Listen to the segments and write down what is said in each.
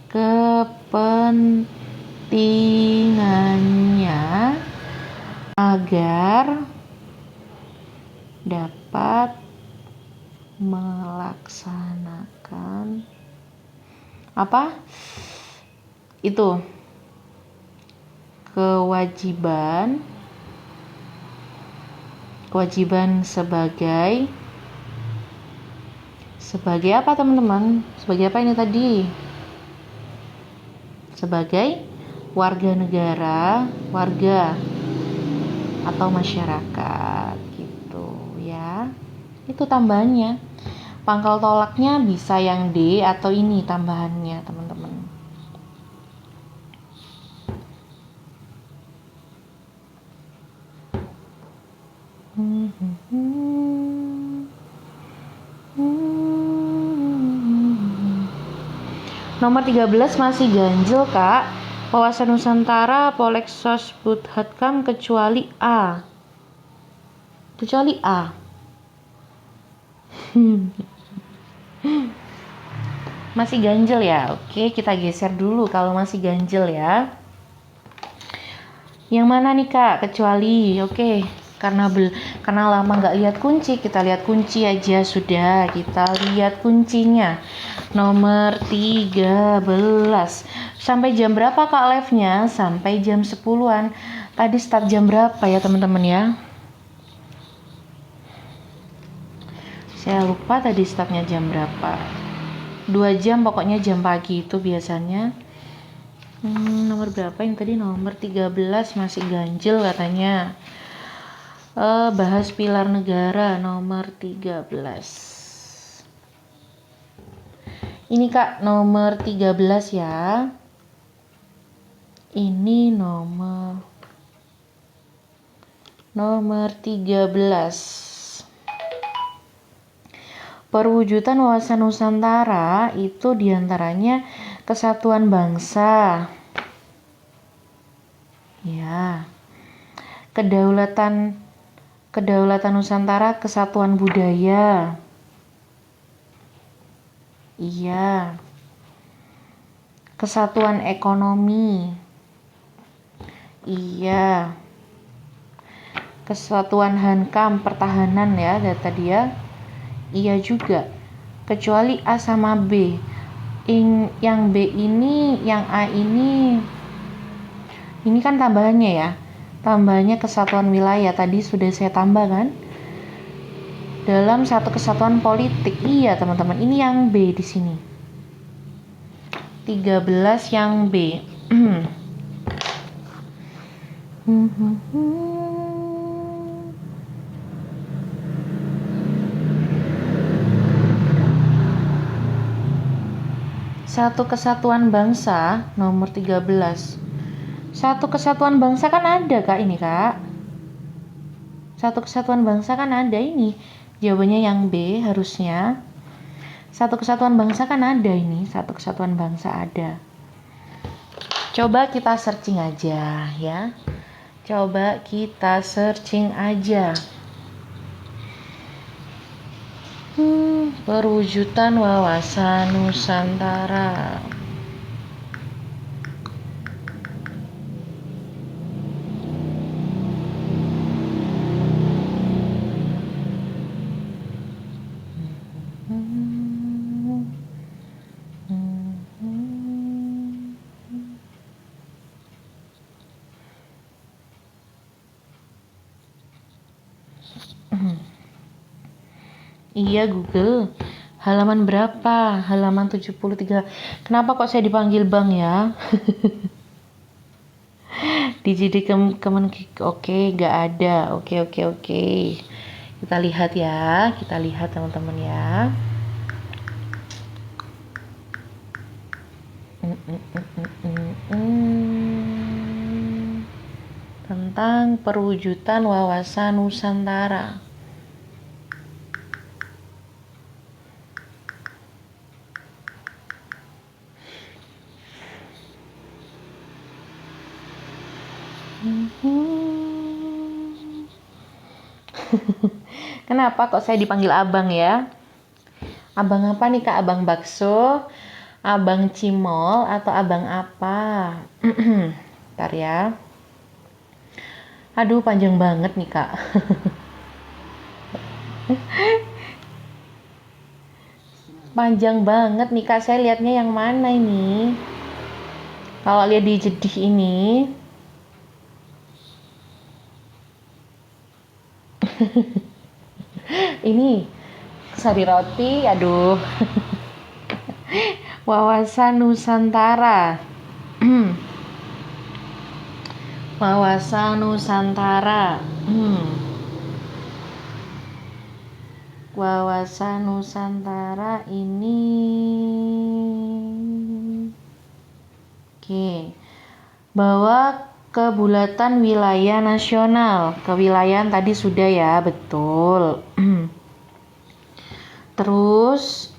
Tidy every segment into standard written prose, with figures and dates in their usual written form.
kepentingannya agar dapat melaksanakan apa itu kewajiban sebagai apa teman-teman? Sebagai apa ini tadi? Sebagai warga atau masyarakat gitu ya. Itu tambahannya. Pangkal tolaknya bisa yang D atau ini tambahannya, teman-teman. Nomor 13 masih ganjil, Kak. Wawasan Nusantara Polexos Budhatkam kecuali A. Masih ganjil ya. Oke, kita geser dulu kalau masih ganjil ya. Yang mana nih, Kak? Kecuali. Oke. Karena lama nggak lihat kunci, kita lihat kunci aja sudah. Kita lihat kuncinya. Nomor 13. Sampai jam berapa, Kak, live-nya? Sampai jam 10-an. Tadi start jam berapa ya, teman-teman ya? Saya lupa tadi startnya jam berapa. 2 jam pokoknya, jam pagi itu biasanya. Nomor berapa yang tadi? Nomor 13 masih ganjil katanya. Bahas pilar negara nomor 13. Ini, Kak, nomor 13 ya. Ini nomor 13. Perwujudan wawasan Nusantara itu diantaranya kesatuan bangsa. Ya. Kedaulatan Nusantara, kesatuan budaya. Iya. Kesatuan ekonomi. Iya. Kesatuan Hankam, pertahanan ya, tadi ya. Iya juga. Kecuali A sama B. Yang B ini, yang A ini kan tambahannya ya. Tambahannya kesatuan wilayah, tadi sudah saya tambah kan? Dalam satu kesatuan politik. Iya, teman-teman. Ini yang B di sini. 13 yang B. Satu kesatuan bangsa nomor 13. Satu kesatuan bangsa kan ada, Kak, ini, Kak. Satu kesatuan bangsa kan ada ini. Jawabannya yang B harusnya. Satu kesatuan bangsa kan ada ini. Satu kesatuan bangsa ada. Coba kita searching aja ya. Coba kita searching aja. Perwujudan wawasan Nusantara. Iya, Google. Halaman berapa? Halaman 73. Kenapa kok saya dipanggil Bang ya? Di Kemenkik. Oke, nggak ada. Oke. Kita lihat ya. Kita lihat teman-teman ya. Tentang perwujudan wawasan Nusantara. Kenapa kok saya dipanggil abang ya? Abang apa nih Kak? Abang bakso, abang cimol, atau abang apa? Ntar ya. Aduh, panjang banget nih Kak. Panjang banget nih Kak, saya lihatnya yang mana ini? Kalau lihat di jedih ini, ini sari roti, aduh. Wawasan Nusantara. Wawasan Nusantara. Wawasan Nusantara ini. Oke. Bahwa kebulatan wilayah nasional. Kewilayahan tadi sudah ya, betul. Terus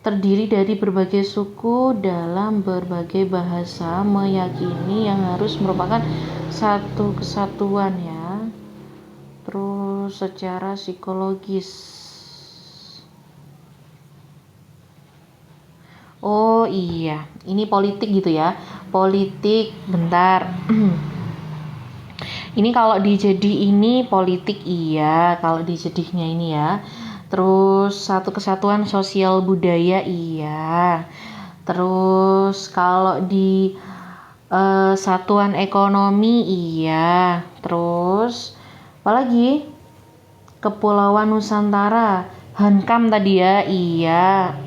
terdiri dari berbagai suku dalam berbagai bahasa, meyakini yang harus merupakan satu kesatuan ya. Terus secara psikologis, oh iya, ini politik gitu ya, politik, bentar. Ini kalau dijadi ini politik iya, kalau dijedihnya ini ya. Terus satu kesatuan sosial budaya iya. Terus kalau di satuan ekonomi iya. Terus apalagi Kepulauan Nusantara, Hankam tadi ya iya.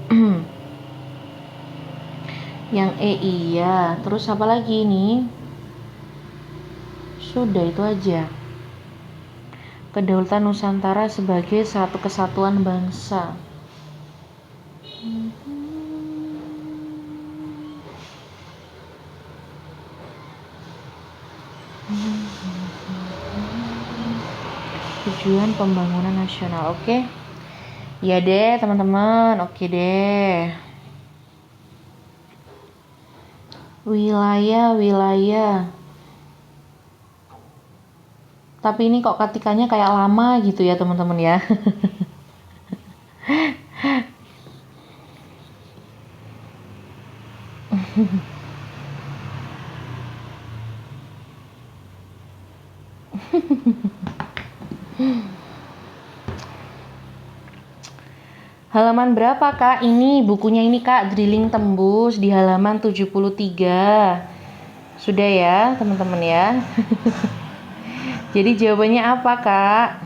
Yang iya. Terus apa lagi nih? Sudah itu aja. Kedaulatan Nusantara sebagai satu kesatuan bangsa. Tujuan pembangunan nasional, oke? Iya deh teman-teman, oke deh. Wilayah. Tapi ini kok ketikanya kayak lama gitu ya teman-teman ya. Halaman berapa Kak? Ini bukunya ini Kak, Drilling Tembus di halaman 73. Sudah ya teman-teman ya. Jadi jawabannya apa Kak?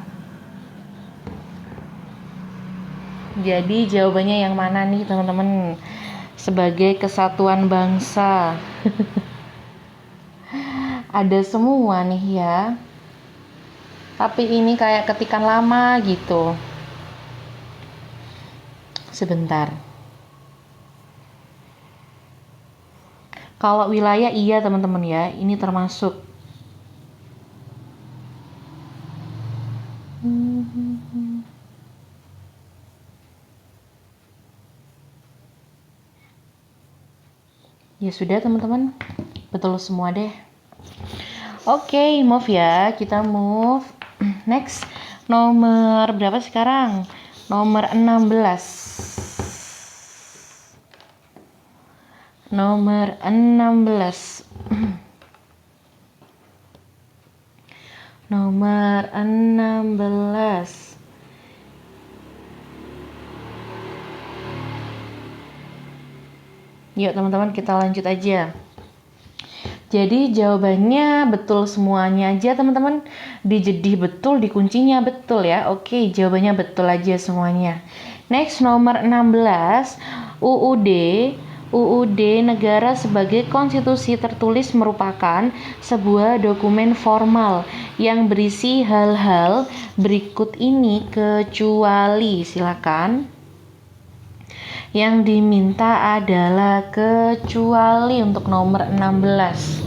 Jadi jawabannya yang mana nih teman-teman? Sebagai kesatuan bangsa. Ada semua nih ya. Tapi ini kayak ketikan lama gitu. Sebentar. Kalau wilayah iya teman-teman ya, ini termasuk. Ya sudah teman-teman, betul semua deh. Oke, move ya, kita move. Next, nomor berapa sekarang? Nomor 16. Nomor 16. Nomor 16. Yuk teman-teman kita lanjut aja. Jadi jawabannya betul semuanya aja teman-teman. Dijedih betul, dikuncinya betul ya. Oke, jawabannya betul aja semuanya. Next nomor 16. UUD negara sebagai konstitusi tertulis merupakan sebuah dokumen formal yang berisi hal-hal berikut ini kecuali, silakan. Yang diminta adalah kecuali untuk nomor 16.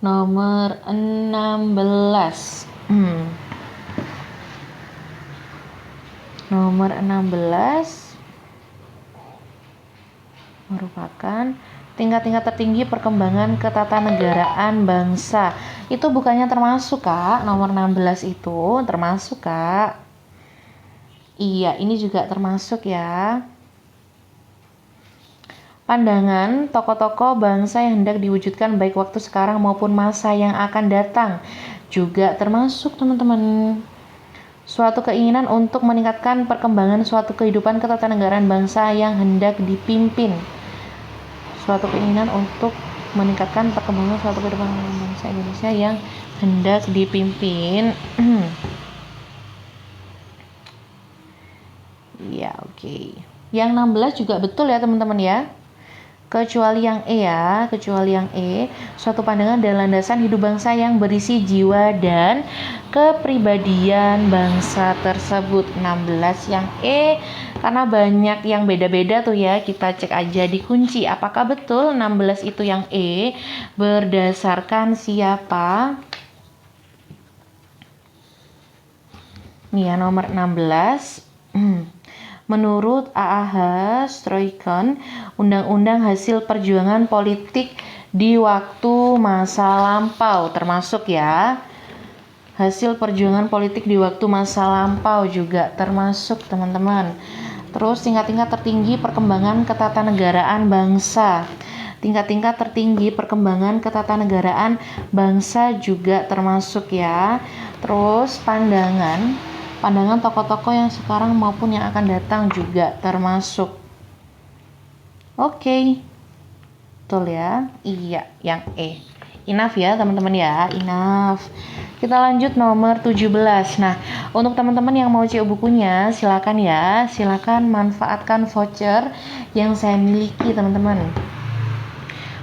Nomor 16. Nomor 16. merupakan tingkat-tingkat tertinggi perkembangan ketatanegaraan bangsa. Itu bukannya termasuk, Kak? Nomor 16 itu termasuk, Kak. Iya, ini juga termasuk ya. Pandangan tokoh-tokoh bangsa yang hendak diwujudkan baik waktu sekarang maupun masa yang akan datang juga termasuk, teman-teman. Suatu keinginan untuk meningkatkan perkembangan suatu kehidupan ketatanegaraan bangsa yang hendak dipimpin. Suatu keinginan untuk meningkatkan perkembangan suatu kehidupan bangsa Indonesia yang hendak dipimpin. Ya, oke. Yang 16 juga betul ya, teman-teman ya. Kecuali yang E ya, kecuali yang E, suatu pandangan dan landasan hidup bangsa yang berisi jiwa dan kepribadian bangsa tersebut. 16 yang E, karena banyak yang beda-beda tuh ya, kita cek aja di kunci. Apakah betul 16 itu yang E, berdasarkan siapa? Nih ya, nomor 16. Menurut A.H. Stroikon, undang-undang hasil perjuangan politik di waktu masa lampau termasuk ya. Hasil perjuangan politik di waktu masa lampau juga termasuk, teman-teman. Terus tingkat-tingkat tertinggi perkembangan ketatanegaraan bangsa. Tingkat-tingkat tertinggi perkembangan ketatanegaraan bangsa juga termasuk ya. Terus pandangan tokoh-tokoh yang sekarang maupun yang akan datang juga termasuk. Oke. Betul ya? Iya, yang E. Enough ya, teman-teman ya. Enough. Kita lanjut nomor 17. Nah, untuk teman-teman yang mau CO bukunya, silakan ya. Silakan manfaatkan voucher yang saya miliki, teman-teman.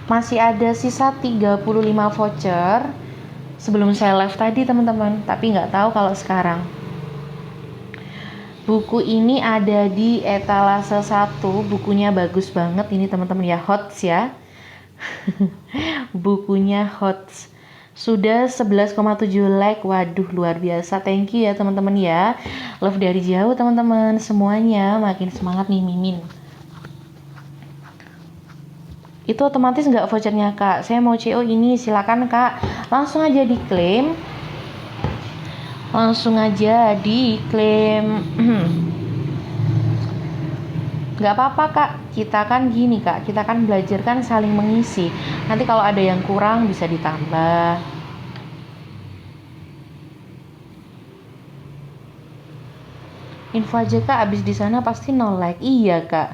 Masih ada sisa 35 voucher sebelum saya live tadi, teman-teman. Tapi nggak tahu kalau sekarang. Buku ini ada di etalase 1, bukunya bagus banget ini, teman-teman ya, HOTS ya. Bukunya HOTS. Sudah 11,7 like. Waduh, luar biasa. Thank you ya, teman-teman ya. Love dari jauh, teman-teman. Semuanya makin semangat nih, Mimin. Itu otomatis nggak vouchernya, Kak? Saya mau CO ini, silakan, Kak. Langsung aja diklaim. Nggak apa-apa, Kak, kita kan gini, Kak, kita kan belajar kan saling mengisi. Nanti kalau ada yang kurang bisa ditambah. Info aja, Kak, abis di sana pasti no like. Iya, Kak.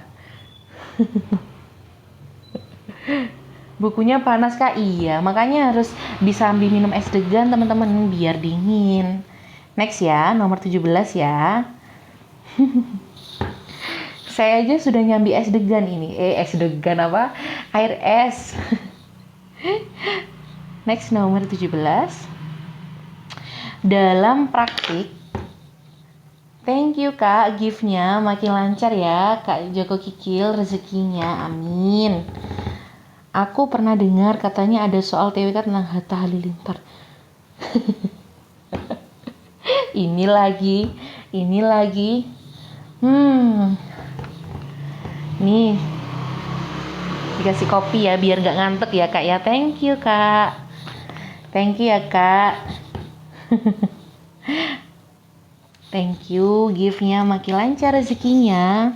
Bukunya panas, Kak. Iya, makanya harus bisa ambil minum es degan, teman-teman, biar dingin. Next ya, nomor 17 ya. Saya aja sudah nyambi es degan ini. Es degan apa? Air es. Next, nomor 17. Dalam praktik, thank you, Kak, gift-nya makin lancar ya, Kak Joko Kikil, rezekinya, amin. Aku pernah dengar katanya ada soal TWK tentang Hatta Halilintar. Ini lagi. Nih, dikasih kopi ya biar gak ngantuk ya, Kak ya. Thank you, Kak. Thank you ya, Kak. Thank you, gift-nya makin lancar rezekinya.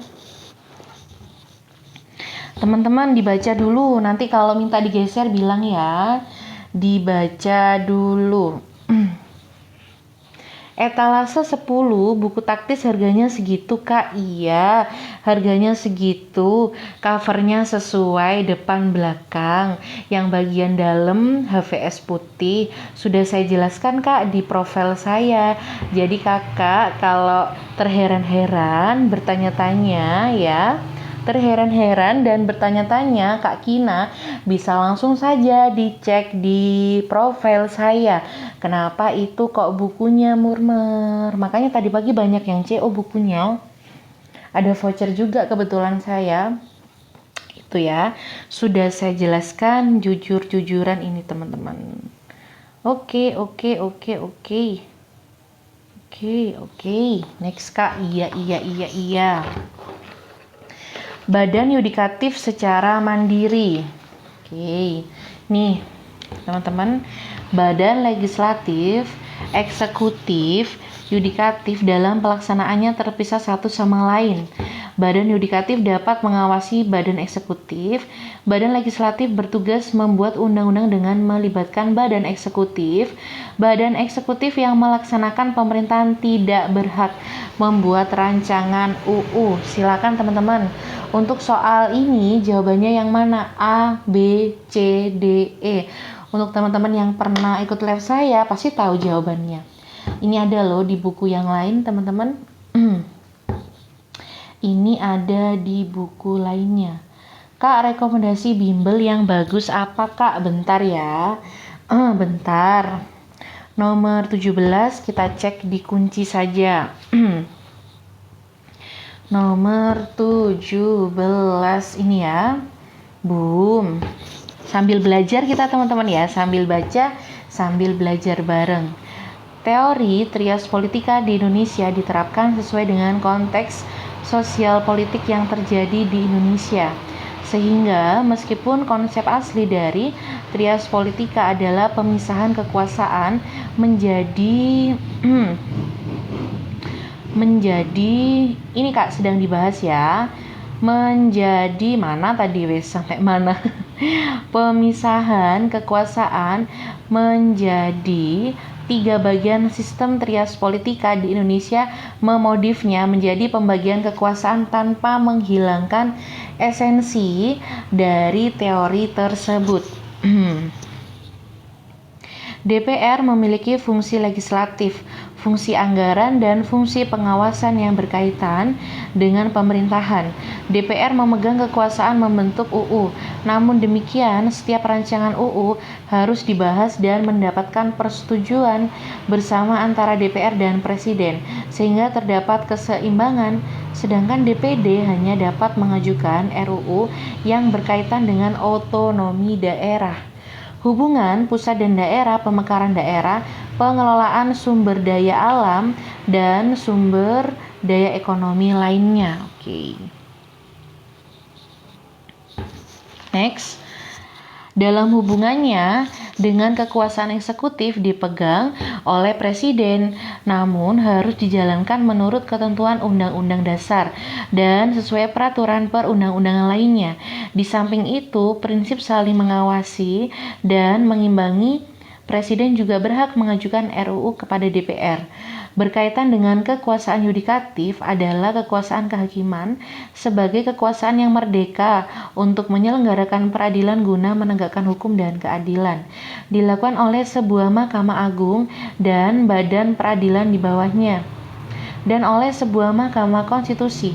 Teman-teman dibaca dulu, nanti kalau minta digeser bilang ya. Dibaca dulu. Etalase 10, buku taktis harganya segitu, Kak. Iya, harganya segitu. Covernya sesuai depan belakang. Yang bagian dalam HVS putih sudah saya jelaskan, Kak, di profil saya. Jadi Kakak kalau terheran-heran bertanya-tanya ya, terheran-heran dan bertanya-tanya, Kak Kina bisa langsung saja dicek di profil saya. Kenapa itu kok bukunya murmer? Makanya tadi pagi banyak yang CO bukunya. Ada voucher juga kebetulan saya. Itu ya, sudah saya jelaskan jujur-jujuran ini, teman-teman. Oke. Next, Kak. Iya. Badan yudikatif secara mandiri. Oke, nih teman-teman, badan legislatif, eksekutif, yudikatif dalam pelaksanaannya terpisah satu sama lain. Badan yudikatif dapat mengawasi badan eksekutif. Badan legislatif bertugas membuat undang-undang dengan melibatkan badan eksekutif. Badan eksekutif yang melaksanakan pemerintahan tidak berhak membuat rancangan UU. Silakan teman-teman. Untuk soal ini jawabannya yang mana? A, B, C, D, E. Untuk teman-teman yang pernah ikut live saya pasti tahu jawabannya. Ini ada loh di buku yang lain teman-teman. Ini ada di buku lainnya. Kak, rekomendasi bimbel yang bagus apa Kak? Bentar ya. Bentar. Nomor 17 kita cek di kunci saja. Nomor 17 ini ya. Boom. Sambil belajar kita teman-teman ya. Sambil baca, sambil belajar bareng. Teori trias politika di Indonesia diterapkan sesuai dengan konteks sosial politik yang terjadi di Indonesia. Sehingga meskipun konsep asli dari trias politika adalah pemisahan kekuasaan menjadi ini Kak sedang dibahas ya. Menjadi mana tadi wes sampai mana? Pemisahan kekuasaan menjadi 3 bagian sistem trias politika di Indonesia memodifnya menjadi pembagian kekuasaan tanpa menghilangkan esensi dari teori tersebut. DPR memiliki fungsi legislatif, fungsi anggaran, dan fungsi pengawasan yang berkaitan dengan pemerintahan. DPR memegang kekuasaan membentuk UU. Namun demikian, setiap rancangan UU harus dibahas dan mendapatkan persetujuan bersama antara DPR dan Presiden, sehingga terdapat keseimbangan, sedangkan DPD hanya dapat mengajukan RUU yang berkaitan dengan otonomi daerah. Hubungan pusat dan daerah, pemekaran daerah, pengelolaan sumber daya alam, dan sumber daya ekonomi lainnya. Oke. Next. Dalam hubungannya dengan kekuasaan eksekutif dipegang oleh Presiden, namun harus dijalankan menurut ketentuan Undang-Undang Dasar dan sesuai peraturan perundang-undangan lainnya. Di samping itu, prinsip saling mengawasi dan mengimbangi, Presiden juga berhak mengajukan RUU kepada DPR. Berkaitan dengan kekuasaan yudikatif adalah kekuasaan kehakiman sebagai kekuasaan yang merdeka untuk menyelenggarakan peradilan guna menegakkan hukum dan keadilan. Dilakukan oleh sebuah Mahkamah Agung dan badan peradilan di bawahnya, dan oleh sebuah Mahkamah Konstitusi.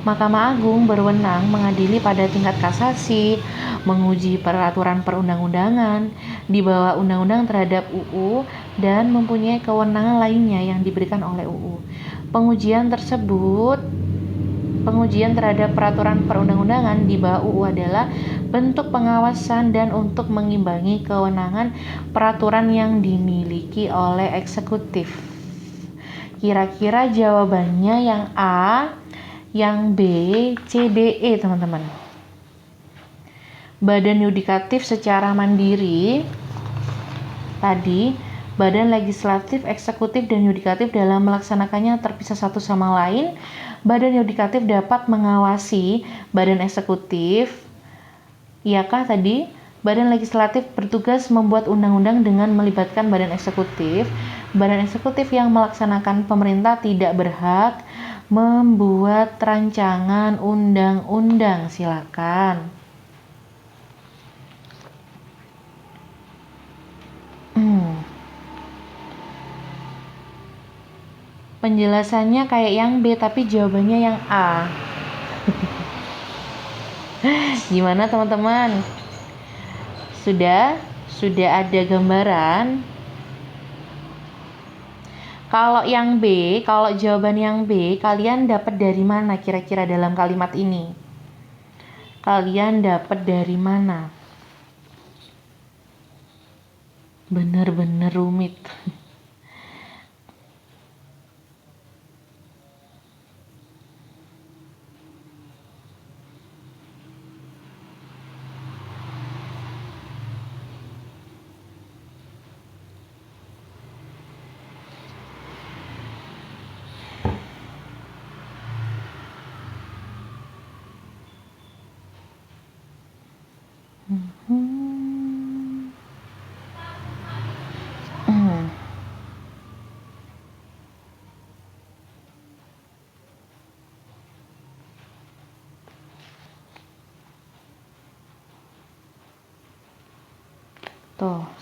Mahkamah Agung berwenang mengadili pada tingkat kasasi, menguji peraturan perundang-undangan di bawah undang-undang terhadap UU, dan mempunyai kewenangan lainnya yang diberikan oleh UU. Pengujian terhadap peraturan perundang-undangan di bawah UU adalah bentuk pengawasan dan untuk mengimbangi kewenangan peraturan yang dimiliki oleh eksekutif. Kira-kira jawabannya yang A, yang B, C, D, E teman-teman. Badan yudikatif secara mandiri tadi, badan legislatif, eksekutif, dan yudikatif dalam melaksanakannya terpisah satu sama lain. Badan yudikatif dapat mengawasi badan eksekutif. Iyakah tadi? Badan legislatif bertugas membuat undang-undang dengan melibatkan badan eksekutif. Badan eksekutif yang melaksanakan pemerintah tidak berhak membuat rancangan undang-undang. Silakan. Penjelasannya kayak yang B tapi jawabannya yang A. Gimana teman-teman? Sudah ada gambaran? Kalau yang B, kalau jawaban yang B, kalian dapat dari mana kira-kira dalam kalimat ini? Kalian dapat dari mana? Bener-bener rumit. Tuh,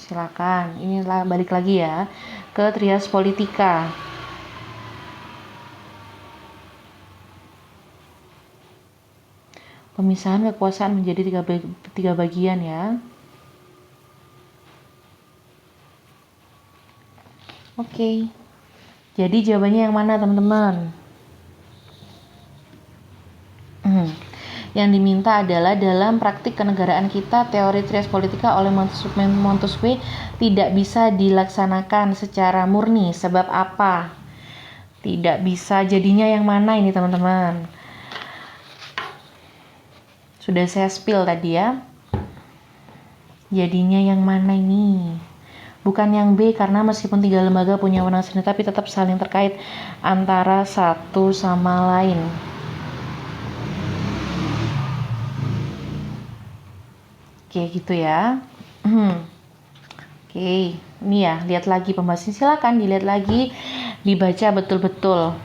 silakan. Ini balik lagi ya ke Trias Politika. Pemisahan kekuasaan menjadi tiga bagian ya. Oke. Jadi jawabannya yang mana teman-teman? Yang diminta adalah dalam praktik kenegaraan kita, teori Trias Politika oleh Montesquieu tidak bisa dilaksanakan secara murni. Sebab apa? Tidak bisa. Jadinya yang mana ini teman-teman? Sudah saya spill tadi ya. Jadinya yang mana ini? Bukan yang B, karena meskipun tiga lembaga punya wewenang sendiri tapi tetap saling terkait antara satu sama lain. Oke, gitu ya. Oke, ini ya, lihat lagi pembahasannya, silakan dilihat lagi, dibaca betul-betul.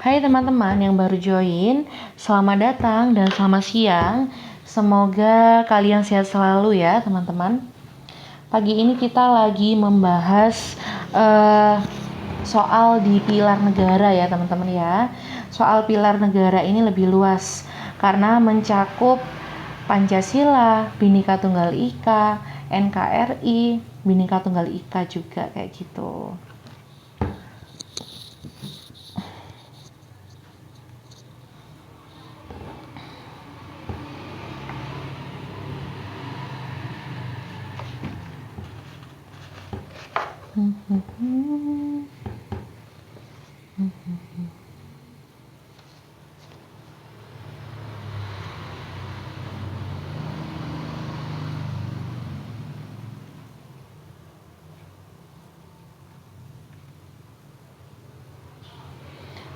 Hai teman-teman yang baru join, selamat datang dan selamat siang. Semoga kalian sehat selalu ya teman-teman. Pagi ini kita lagi membahas soal di pilar negara ya teman-teman ya. Soal pilar negara ini lebih luas karena mencakup Pancasila, Bhinneka Tunggal Ika, NKRI, Bhinneka Tunggal Ika juga kayak gitu.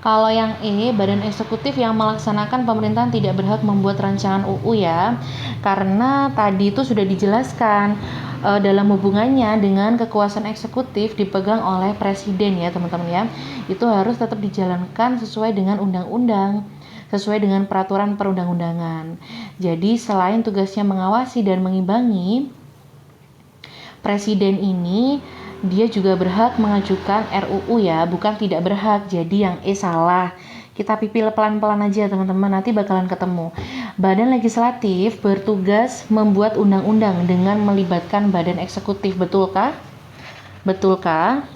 Kalau yang E, badan eksekutif yang melaksanakan pemerintahan tidak berhak membuat rancangan UU ya. Karena tadi itu sudah dijelaskan dalam hubungannya dengan kekuasaan eksekutif dipegang oleh presiden ya teman-teman ya. Itu harus tetap dijalankan sesuai dengan undang-undang, sesuai dengan peraturan perundang-undangan. Jadi selain tugasnya mengawasi dan mengimbangi, presiden ini dia juga berhak mengajukan RUU ya, bukan tidak berhak. Jadi yang E salah. Kita pipil pelan-pelan aja teman-teman, nanti bakalan ketemu. Badan legislatif bertugas membuat undang-undang dengan melibatkan badan eksekutif, betulkah? Betulkah?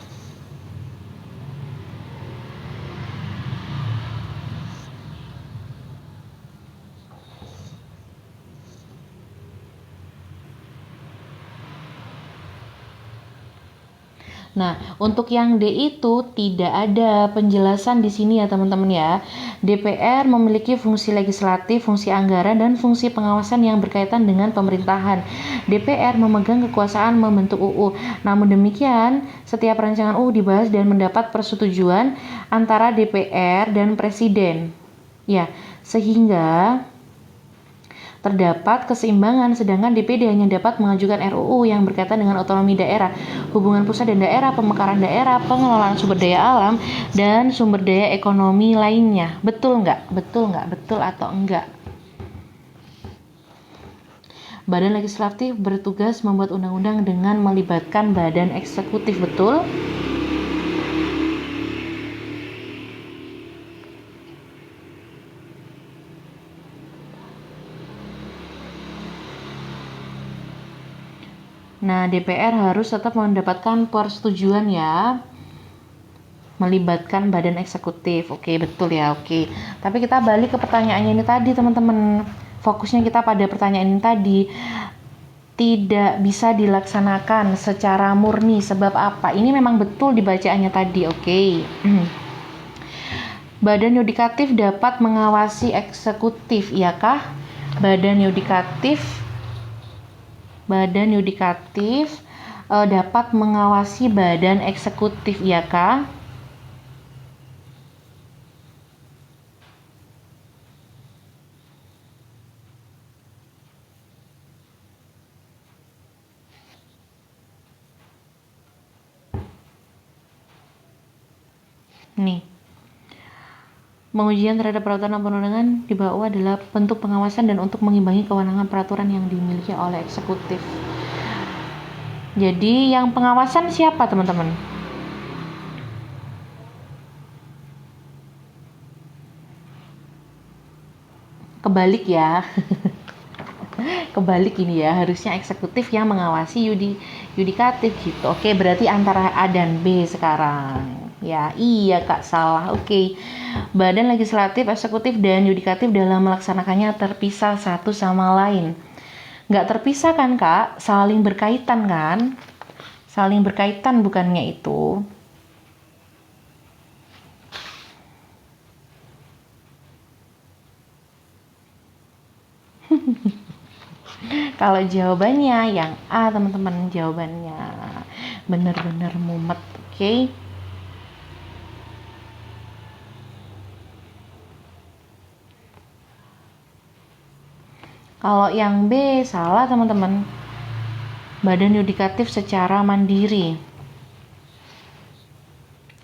Nah, untuk yang D itu tidak ada penjelasan di sini ya teman-teman ya. DPR memiliki fungsi legislatif, fungsi anggaran, dan fungsi pengawasan yang berkaitan dengan pemerintahan. DPR memegang kekuasaan membentuk UU. Namun demikian, setiap rancangan UU dibahas dan mendapat persetujuan antara DPR dan Presiden. Ya, sehingga terdapat keseimbangan, sedangkan DPD hanya dapat mengajukan RUU yang berkaitan dengan otonomi daerah, hubungan pusat dan daerah, pemekaran daerah, pengelolaan sumber daya alam, dan sumber daya ekonomi lainnya. Betul nggak? Betul nggak? Betul atau enggak? Badan legislatif bertugas membuat undang-undang dengan melibatkan badan eksekutif, betul? Nah, DPR harus tetap mendapatkan persetujuan ya, melibatkan badan eksekutif. Oke, betul ya, oke. Tapi kita balik ke pertanyaannya ini tadi teman-teman. Fokusnya kita pada pertanyaan ini tadi. Tidak bisa dilaksanakan secara murni, sebab apa? Ini memang betul dibacaannya tadi, oke. Badan yudikatif dapat mengawasi eksekutif, iyakah? Badan yudikatif dapat mengawasi badan eksekutif, iyakah? Nih, pengujian terhadap peraturan perundang-undangan di bawah adalah bentuk pengawasan dan untuk mengimbangi kewenangan peraturan yang dimiliki oleh eksekutif. Jadi yang pengawasan siapa, teman-teman? Kebalik ya. Kebalik ini ya, harusnya eksekutif yang mengawasi yudikatif gitu. Oke, berarti antara A dan B sekarang. Ya, iya Kak, salah. Oke. Badan legislatif, eksekutif, dan yudikatif dalam melaksanakannya terpisah satu sama lain. Nggak terpisah kan Kak? Saling berkaitan kan? Saling berkaitan bukannya itu? Kalau jawabannya yang A, teman-teman, jawabannya benar-benar mumet. Oke. Kalau yang B salah, teman-teman. Badan yudikatif secara mandiri.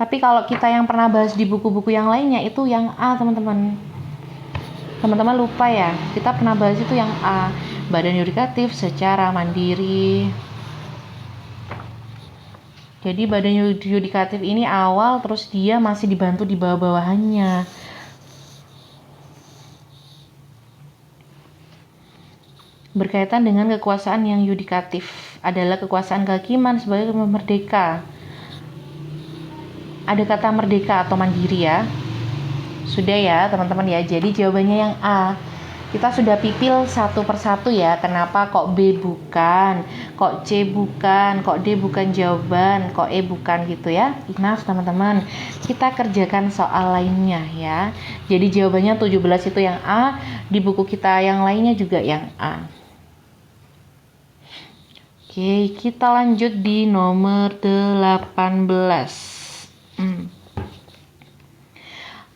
Tapi kalau kita yang pernah bahas di buku-buku yang lainnya itu yang A, teman-teman. Teman-teman lupa ya, kita pernah bahas itu yang A. Badan yudikatif secara mandiri. Jadi badan yudikatif ini awal, terus dia masih dibantu di bawah-bawahannya. Berkaitan dengan kekuasaan yang yudikatif adalah kekuasaan kehakiman sebagai merdeka. Ada kata merdeka atau mandiri ya. Sudah ya teman-teman ya. Jadi jawabannya yang A. Kita sudah pipil satu persatu ya. Kenapa kok B bukan, kok C bukan, kok D bukan jawaban, kok E bukan gitu ya. Enough teman-teman. Kita kerjakan soal lainnya ya. Jadi jawabannya 17 itu yang A. Di buku kita yang lainnya juga yang A. Oke, kita lanjut di nomor 18.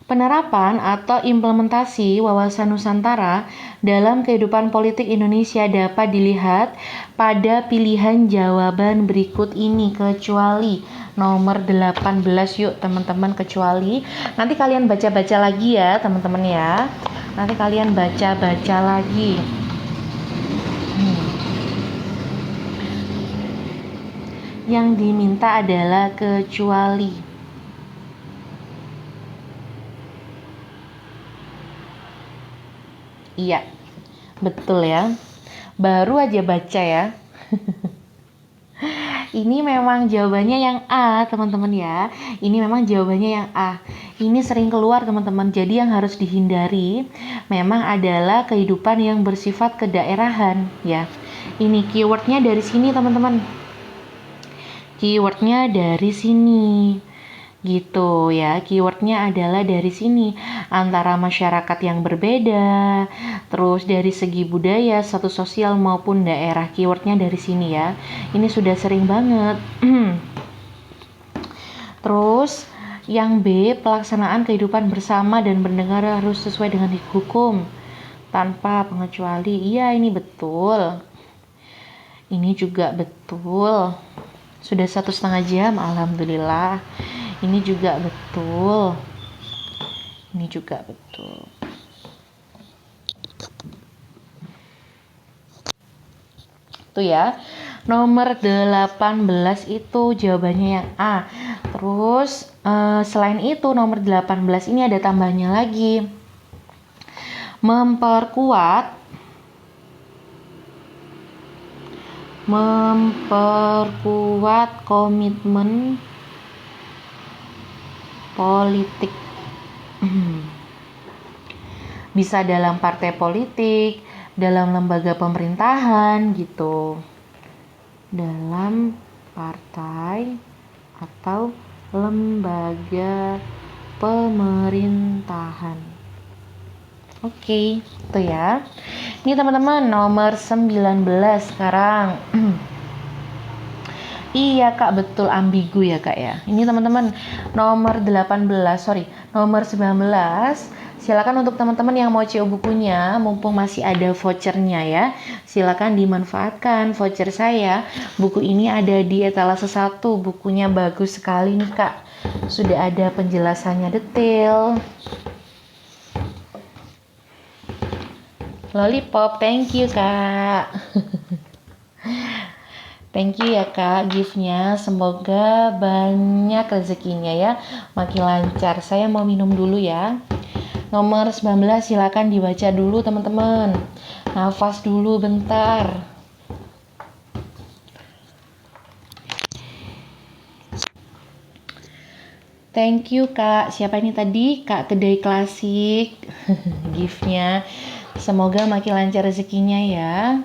Penerapan atau implementasi wawasan Nusantara dalam kehidupan politik Indonesia dapat dilihat pada pilihan jawaban berikut ini, kecuali nomor 18. Yuk teman-teman, kecuali. Nanti kalian baca-baca lagi ya teman-teman ya. Nanti kalian baca-baca lagi. Yang diminta adalah kecuali. Iya, betul ya. Baru aja baca ya. Ini memang jawabannya yang A, teman-teman ya. Ini memang jawabannya yang A. Ini sering keluar, teman-teman. Jadi yang harus dihindari memang adalah kehidupan yang bersifat kedaerahan ya. Ini keywordnya dari sini, teman-teman. Keywordnya dari sini gitu ya. Keywordnya adalah dari sini, antara masyarakat yang berbeda, terus dari segi budaya, status sosial maupun daerah. Keywordnya dari sini ya. Ini sudah sering banget. Terus yang B, pelaksanaan kehidupan bersama dan bernegara harus sesuai dengan hukum tanpa pengecuali. Iya, ini betul. Ini juga betul. Sudah 1,5 jam, alhamdulillah. Ini juga betul. Ini juga betul. Tuh ya. Nomor 18 itu jawabannya yang A. Terus selain itu nomor 18 ini ada tambahnya lagi. Memperkuat komitmen politik. Bisa dalam partai politik, dalam lembaga pemerintahan gitu. Dalam partai atau lembaga pemerintahan. Oke, itu ya. Ini teman-teman nomor 19 sekarang. Iya Kak, betul ambigu ya Kak ya. Ini teman-teman nomor 19. Silakan untuk teman-teman yang mau CO bukunya, mumpung masih ada vouchernya ya. Silakan dimanfaatkan voucher saya. Buku ini ada di etalase 1. Bukunya bagus sekali nih Kak. Sudah ada penjelasannya detail. Lollipop, thank you Kak. Thank you ya Kak gift-nya. Semoga banyak rezekinya ya. Makin lancar. Saya mau minum dulu ya. Nomor 19 silakan dibaca dulu teman-teman. Nafas dulu bentar. Thank you Kak. Siapa ini tadi? Kak Kedai Klasik. Gift-nya. Semoga makin lancar rezekinya ya.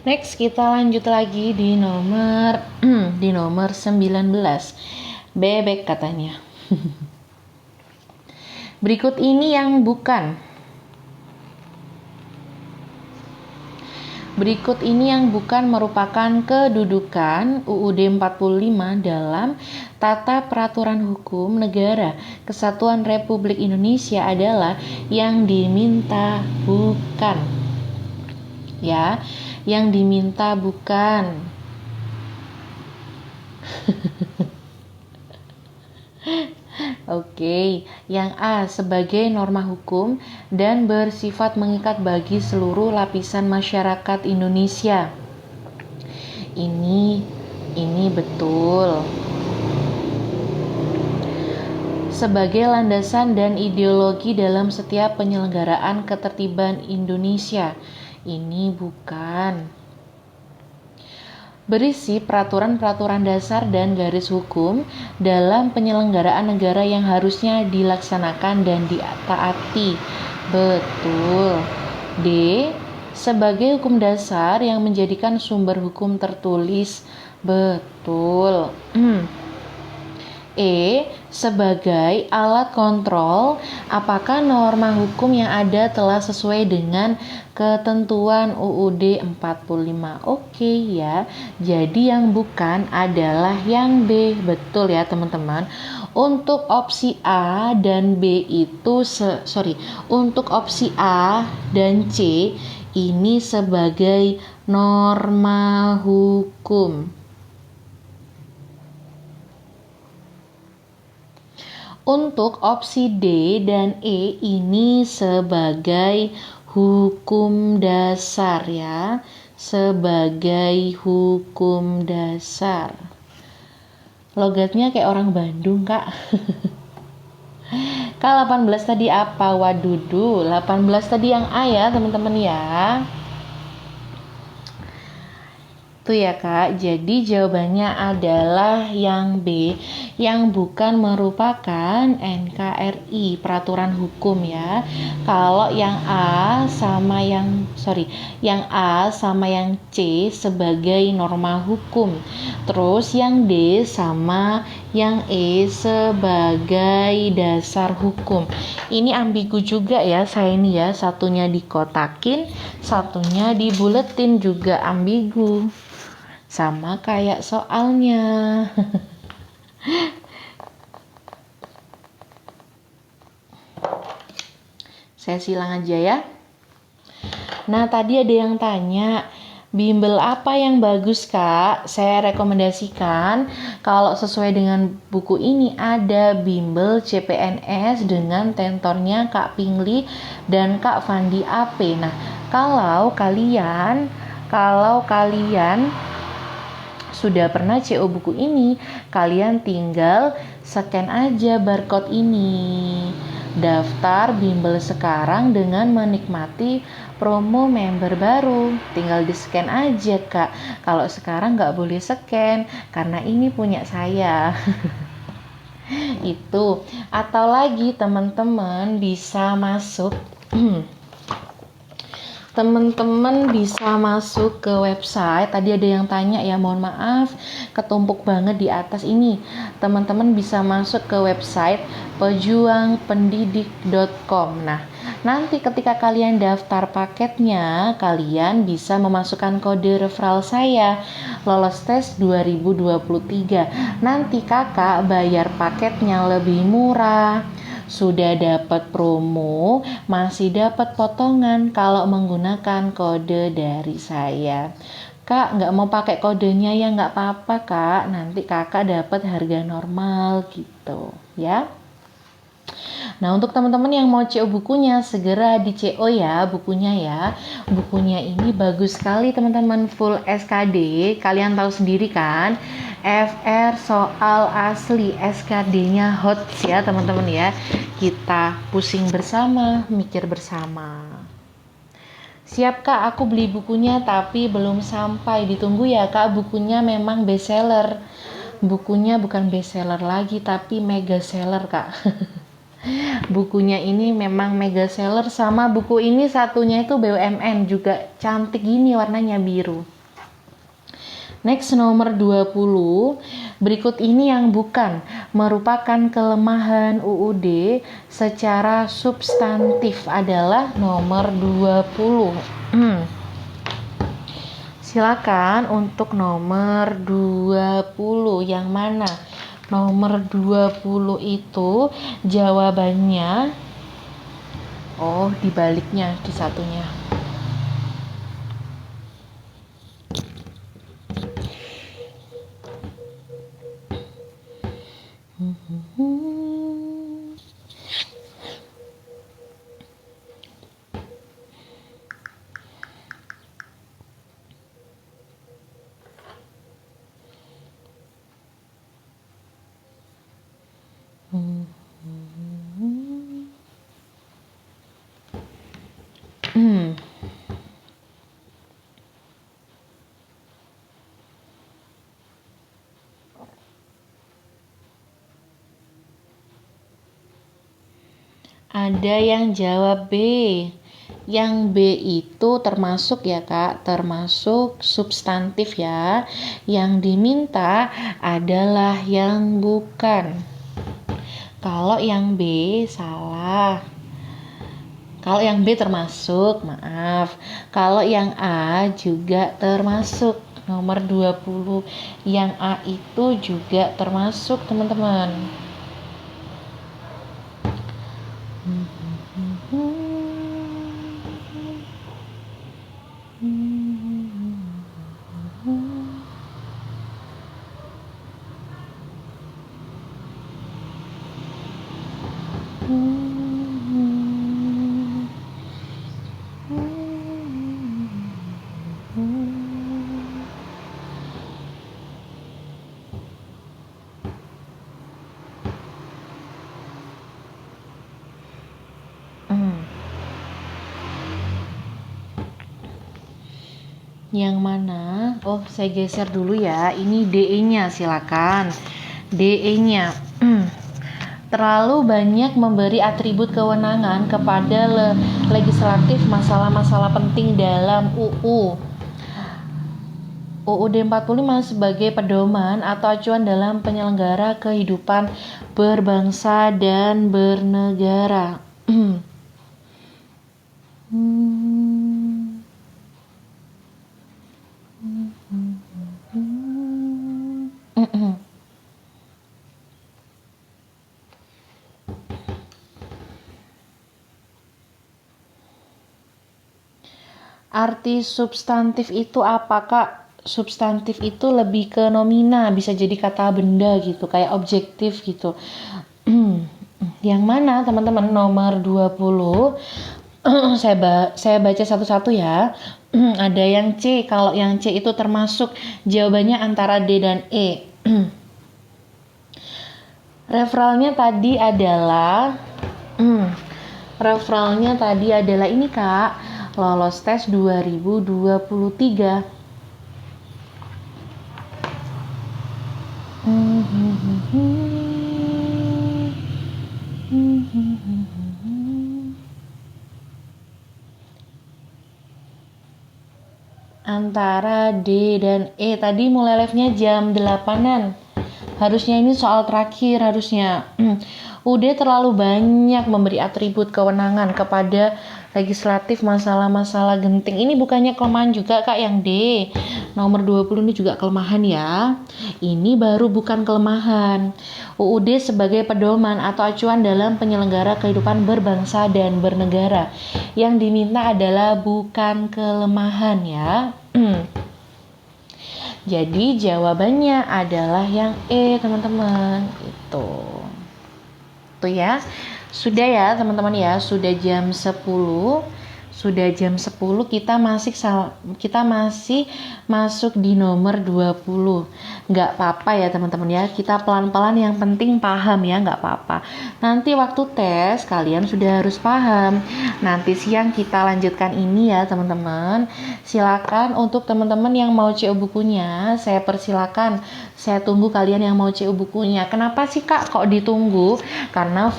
Next kita lanjut lagi di nomor 19. Bebek katanya. Berikut ini yang bukan. Berikut ini yang bukan merupakan kedudukan UUD 45 dalam Tata Peraturan Hukum Negara Kesatuan Republik Indonesia adalah yang diminta bukan. Ya, yang diminta bukan. Oke, yang A sebagai norma hukum dan bersifat mengikat bagi seluruh lapisan masyarakat Indonesia. Ini betul. Sebagai landasan dan ideologi dalam setiap penyelenggaraan ketertiban Indonesia. Ini bukan. Berisi peraturan-peraturan dasar dan garis hukum dalam penyelenggaraan negara yang harusnya dilaksanakan dan ditaati. Betul. D. Sebagai hukum dasar yang menjadikan sumber hukum tertulis. Betul. E. Sebagai alat kontrol apakah norma hukum yang ada telah sesuai dengan ketentuan UUD 45. Oke ya. Jadi yang bukan adalah yang B. Betul ya teman-teman. Untuk opsi A dan B itu untuk opsi A dan C ini sebagai norma hukum. Untuk opsi D dan E ini sebagai hukum dasar ya, sebagai hukum dasar. Logatnya kayak orang Bandung Kak. Kak 18 tadi apa? Wadudu, 18 tadi yang A ya teman-teman ya. Itu ya Kak, jadi jawabannya adalah yang B, yang bukan merupakan NKRI, peraturan hukum ya. Kalau yang A sama yang C sebagai norma hukum. Terus yang D sama yang E sebagai dasar hukum. Ini ambigu juga ya saya ini ya, satunya dikotakin, satunya dibuletin juga ambigu. Sama kayak soalnya. Saya silang aja ya. Nah, tadi ada yang tanya, Bimbel apa yang bagus, Kak? Saya rekomendasikan kalau sesuai dengan buku ini ada bimbel CPNS dengan tentornya Kak Pingli dan Kak Fandi AP. Nah, kalau kalian sudah pernah CO buku ini, kalian tinggal scan aja barcode ini. Daftar bimbel sekarang dengan menikmati promo member baru. Tinggal di scan aja, Kak. Kalau sekarang nggak boleh scan karena ini punya saya. Itu. Atau lagi teman-teman bisa masuk teman-teman bisa masuk ke website. Tadi ada yang tanya ya, mohon maaf ketumpuk banget di atas ini. Teman-teman bisa masuk ke website pejuangpendidik.com. Nah, nanti ketika kalian daftar paketnya, kalian bisa memasukkan kode referral saya lolos tes 2023. Nanti kakak bayar paketnya lebih murah. Sudah dapat promo, masih dapat potongan kalau menggunakan kode dari saya. Kak, nggak mau pakai kodenya ya nggak apa-apa, Kak. Nanti kakak dapat harga normal gitu, ya. Nah, untuk teman-teman yang mau CO bukunya, segera di CO ya bukunya ya. Bukunya ini bagus sekali teman-teman, full SKD. Kalian tahu sendiri kan, FR soal asli, SKD-nya hot ya teman-teman ya. Kita pusing bersama, mikir bersama. Siap Kak, aku beli bukunya tapi belum sampai. Ditunggu ya Kak, bukunya memang bestseller. Bukunya bukan bestseller lagi tapi mega seller Kak. Bukunya ini memang mega seller, sama buku ini satunya itu BUMN juga cantik gini warnanya biru. Next nomor 20. Berikut ini yang bukan merupakan kelemahan UUD secara substantif adalah nomor 20. Silakan untuk nomor 20 yang mana? Nomor 20 itu jawabannya dibaliknya di satunya. Ada yang jawab B. Yang B itu termasuk ya Kak, termasuk substantif ya. Yang diminta adalah yang bukan. Kalau yang B salah. Kalau yang B termasuk, maaf. Kalau yang A juga termasuk. Nomor 20. Yang A itu juga termasuk, teman-teman. Yang mana? Saya geser dulu ya. Ini DE-nya, silakan. DE-nya. Terlalu banyak memberi atribut kewenangan kepada legislatif masalah-masalah penting dalam UUD 45 sebagai pedoman atau acuan dalam penyelenggara kehidupan berbangsa dan bernegara. Arti substantif itu apa, Kak? Substantif itu lebih ke nomina, bisa jadi kata benda gitu, kayak objektif gitu. Yang mana teman-teman nomor 20? Saya baca satu-satu ya. Ada yang C. Kalau yang C itu termasuk jawabannya antara D dan E. Referralnya tadi adalah ini, Kak. Lolos tes 2023. Antara D dan E. Tadi mulai live-nya jam 8-an. Harusnya ini soal terakhir harusnya. UD terlalu banyak memberi atribut kewenangan kepada legislatif, masalah-masalah genting. Ini bukannya kelemahan juga, Kak, yang D. Nomor 20 ini juga kelemahan ya. Ini baru bukan kelemahan. UUD sebagai pedoman atau acuan dalam penyelenggara kehidupan berbangsa dan bernegara. Yang diminta adalah bukan kelemahan ya. Jadi jawabannya adalah yang E, teman-teman. Itu ya. Sudah ya, teman-teman ya. Sudah jam 10. Kita masih masuk di nomor 20. Nggak apa-apa ya, teman-teman ya. Kita pelan-pelan, yang penting paham ya, nggak apa-apa. Nanti waktu tes kalian sudah harus paham. Nanti siang kita lanjutkan ini ya, teman-teman. Silakan untuk teman-teman yang mau CO bukunya, saya persilakan. Saya tunggu kalian yang mau CO bukunya. Kenapa sih, Kak, kok ditunggu? Karena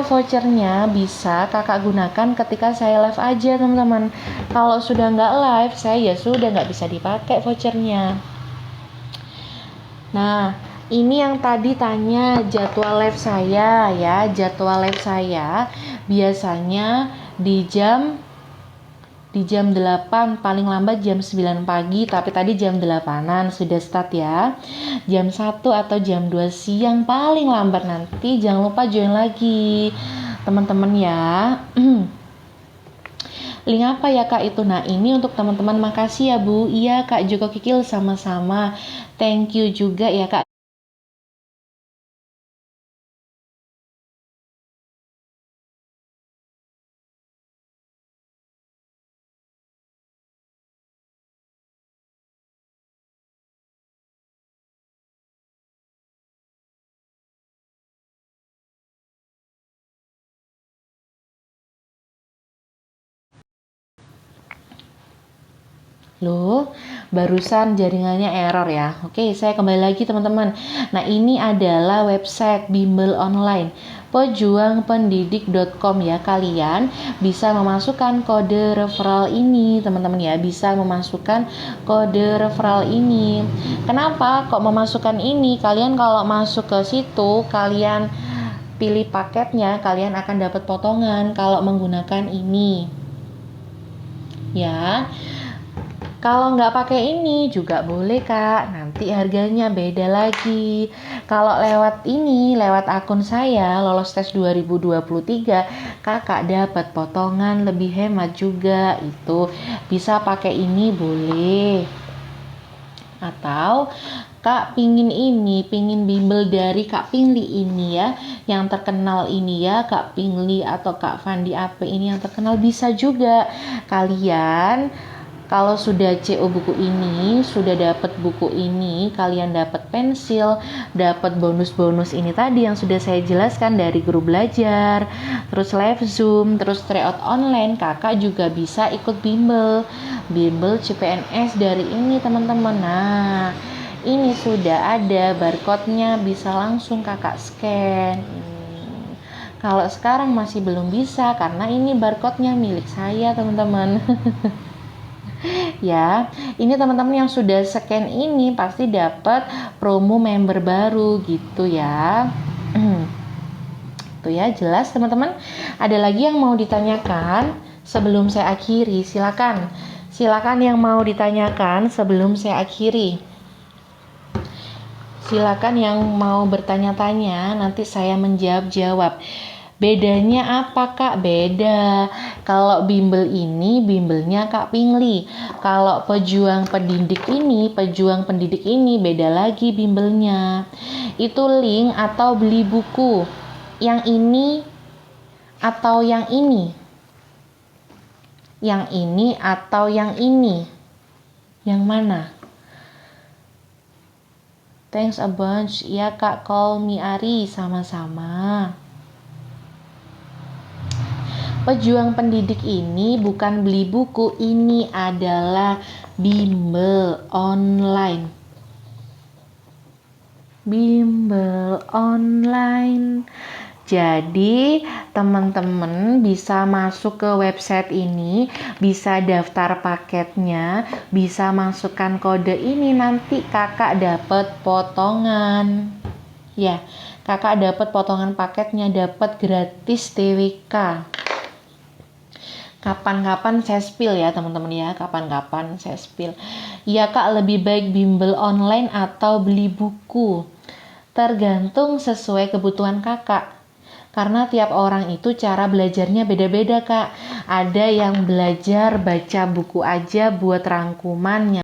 vouchernya bisa kakak gunakan ketika saya live aja, teman-teman. Kalau sudah nggak live, saya sudah nggak bisa dipakai vouchernya. Nah, ini yang tadi tanya jadwal live saya ya. Jadwal live saya biasanya di jam 8, paling lambat jam 9 pagi, tapi tadi jam 8-an sudah start ya. Jam 1 atau jam 2 siang paling lambat. Nanti jangan lupa join lagi, teman-teman ya. Link apa ya, Kak, itu? Nah, ini untuk teman-teman. Makasih ya, Bu. Iya, Kak Joko Kikil, sama-sama. Thank you juga ya, Kak. Loh, barusan jaringannya error ya. Oke, saya kembali lagi, teman-teman. Nah, ini adalah website bimbel online pejuangpendidik.com ya. Kalian bisa memasukkan kode referral ini, teman-teman ya. Bisa memasukkan kode referral ini. Kenapa kok memasukkan ini? Kalian kalau masuk ke situ, kalian pilih paketnya, kalian akan dapat potongan kalau menggunakan ini. Ya. Kalau nggak pakai ini juga boleh, Kak. Nanti harganya beda lagi. Kalau lewat akun saya, lolos tes 2023, Kakak dapat potongan lebih hemat juga. Itu bisa pakai ini boleh. Atau Kak pingin bimbel dari Kak Pingli ini ya, yang terkenal ini ya, Kak Pingli atau Kak Fandi AP ini yang terkenal, bisa juga. Kalian kalau sudah CO buku ini, sudah dapat buku ini, kalian dapat pensil, dapat bonus-bonus ini tadi yang sudah saya jelaskan dari grup belajar, terus live Zoom, terus tryout online, Kakak juga bisa ikut bimbel CPNS dari ini, teman-teman. Nah, ini sudah ada barcode-nya, bisa langsung Kakak scan. Kalau sekarang masih belum bisa karena ini barcode-nya milik saya, teman-teman. Ya, ini teman-teman yang sudah scan ini pasti dapat promo member baru gitu ya. Tuh ya, jelas teman-teman. Ada lagi yang mau ditanyakan sebelum saya akhiri? Silakan yang mau ditanyakan sebelum saya akhiri. Silakan yang mau bertanya-tanya, nanti saya menjawab. Bedanya apa kak? Beda. Kalau bimbel ini, bimbelnya Kak Pingli. Kalau pejuang pendidik ini beda lagi bimbelnya. Itu link atau beli buku. Yang ini atau yang ini? Yang ini atau yang ini? Yang mana? Thanks a bunch. Ya Kak, call me Ari. Sama-sama. Pejuang pendidik ini bukan beli buku, ini adalah bimbel online. Bimbel online. Jadi, teman-teman bisa masuk ke website ini, bisa daftar paketnya, bisa masukkan kode ini, nanti kakak dapat potongan. Ya, kakak dapat potongan paketnya, dapat gratis TWK. Kapan-kapan saya spill ya teman-teman ya, kapan-kapan saya spill. Ya kak, lebih baik bimbel online atau beli buku? Tergantung sesuai kebutuhan kakak. Karena tiap orang itu cara belajarnya beda-beda kak. Ada yang belajar baca buku aja buat rangkumannya.